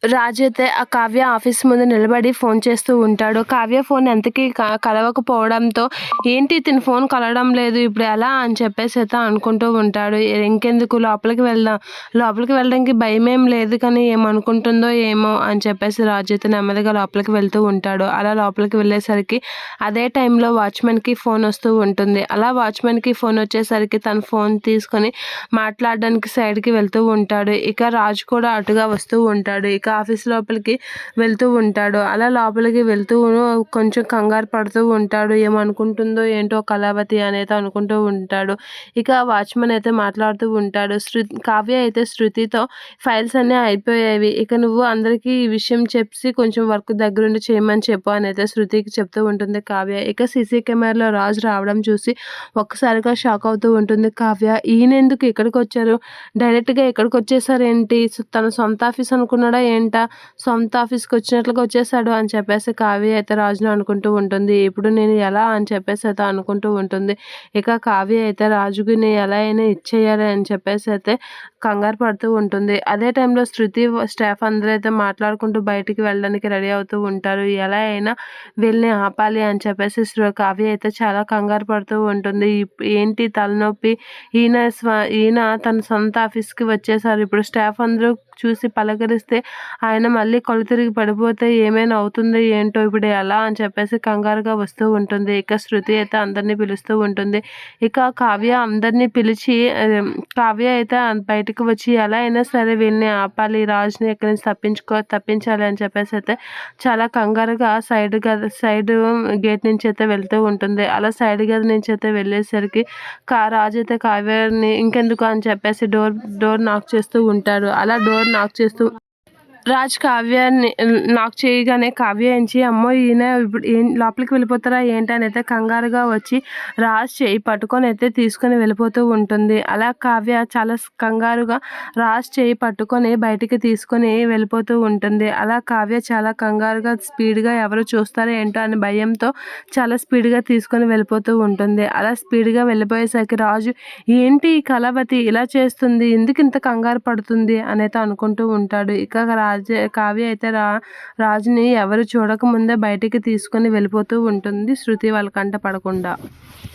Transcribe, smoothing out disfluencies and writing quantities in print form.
రాజు అయితే ఆ కావ్య ఆఫీస్ ముందు నిలబడి ఫోన్ చేస్తూ ఉంటాడు. కావ్య ఫోన్ ఎంతకీ కలవకపోవడంతో ఏంటి ఇతని ఫోన్ కలవడం లేదు, ఇప్పుడు ఎలా అని చెప్పేసి అయితే అనుకుంటూ ఉంటాడు. ఇంకెందుకు లోపలికి వెళ్దాం, లోపలికి వెళ్ళడానికి భయమేం లేదు కానీ ఏమనుకుంటుందో ఏమో అని చెప్పేసి రాజు అయితే నెమ్మదిగా లోపలికి వెళ్తూ ఉంటాడు. అలా లోపలికి వెళ్ళేసరికి అదే టైంలో వాచ్మెన్కి ఫోన్ వస్తూ ఉంటుంది. అలా వాచ్మెన్కి ఫోన్ వచ్చేసరికి తన ఫోన్ తీసుకొని మాట్లాడడానికి సైడ్కి వెళ్తూ ఉంటాడు. ఇక రాజు కూడా అటుగా వస్తూ ఉంటాడు. ఇక ఆఫీస్ లోపలికి వెళ్తూ ఉంటాడు. అలా లోపలికి వెళ్తూ కొంచెం కంగారు పడుతూ ఉంటాడు. ఏమనుకుంటుందో ఏంటో కళావతి అనేది అనుకుంటూ ఉంటాడు. ఇక వాచ్మెన్ అయితే మాట్లాడుతూ ఉంటాడు. కావ్య అయితే శృతితో ఫైల్స్ అన్నీ అయిపోయాయి, ఇక నువ్వు అందరికీ ఈ విషయం చెప్పి కొంచెం వర్క్ దగ్గరుండి చేయమని చెప్పు అని అయితే శృతికి చెప్తూ ఉంటుంది కావ్య. ఇక సీసీ కెమెరాలో రాజు రావడం చూసి ఒక్కసారిగా షాక్ అవుతూ ఉంటుంది కావ్య. ఈయన ఎందుకు ఇక్కడికి వచ్చారు, డైరెక్ట్గా ఇక్కడికి వచ్చేసారేంటి, తన సొంత ఆఫీస్ అనుకున్నాడా ఏంటా, సొంత ఆఫీస్కి వచ్చినట్లుగా వచ్చేసాడు అని చెప్పేసి కావ్య అయితే రాజును అనుకుంటూ ఉంటుంది. ఇప్పుడు నేను ఎలా అని చెప్పేసి అయితే అనుకుంటూ ఉంటుంది. ఇక కావ్య అయితే రాజుకి నేను ఎలా అయినా ఇచ్చేయాలి అని చెప్పేసి అయితే కంగారు పడుతూ ఉంటుంది. అదే టైంలో శృతి స్టాఫ్ అందరూ అయితే మాట్లాడుకుంటూ బయటికి వెళ్ళడానికి రెడీ అవుతూ ఉంటారు. ఎలా అయినా వీళ్ళని ఆపాలి అని చెప్పేసి కావ్య అయితే చాలా కంగారు పడుతూ ఉంటుంది. ఏంటి తలనొప్పి, ఈయన తన సొంత ఆఫీస్కి వచ్చేసారు, ఇప్పుడు స్టాఫ్ అందరూ చూసి పలకరిస్తే ఆయన మళ్ళీ కళ్ళు తిరిగి పడిపోతే ఏమైనా అవుతుందో ఏంటో, ఇప్పుడు ఎలా అని చెప్పేసి కంగారుగా వస్తూ ఉంటుంది. ఇక శృతి అయితే అందరినీ పిలుస్తూ ఉంటుంది. ఇక కావ్య అందరినీ పిలిచి కావ్య అయితే బయటకు వచ్చి ఎలా అయినా సరే వీళ్ళని ఆపాలి, రాజుని ఎక్కడి నుంచి తప్పించాలి అని చెప్పేసి అయితే చాలా కంగారుగా సైడ్ గేట్ నుంచి అయితే వెళ్తూ ఉంటుంది. అలా సైడ్ గది నుంచి అయితే వెళ్ళేసరికి రాజు అయితే కావ్యని ఇంకెందుకు అని చెప్పేసి డోర్ నాక్ చేస్తూ ఉంటాడు. అలా డోర్ నాక్ చేస్తూ రాజ్ కావ్యాన్ని నాక్ చేయగానే కావ్య ఎంచి అమ్మో ఈయన ఇప్పుడు లోపలికి వెళ్ళిపోతారా ఏంటి అని అయితే కంగారుగా వచ్చి రాజ్ చేయి పట్టుకొని అయితే తీసుకొని వెళ్ళిపోతూ ఉంటుంది. అలా కావ్య చాలా కంగారుగా రాజ్ చేయి పట్టుకొని బయటికి తీసుకొని వెళ్ళిపోతూ ఉంటుంది. అలా కావ్య చాలా కంగారుగా స్పీడ్గా ఎవరు చూస్తారో ఏంటో అని భయంతో చాలా స్పీడ్గా తీసుకొని వెళ్ళిపోతూ ఉంటుంది. అలా స్పీడ్గా వెళ్ళిపోయేసరికి రాజు ఏంటి కళావతి ఇలా చేస్తుంది, ఎందుకు ఇంత కంగారు పడుతుంది అని అయితే అనుకుంటూ ఉంటాడు. ఇక కావ్య అయితే రాజుని ఎవరు చూడకముందే బయటికి తీసుకొని వెళ్ళిపోతూ ఉంటుంది, శృతి వాళ్ళ కంట పడకుండా.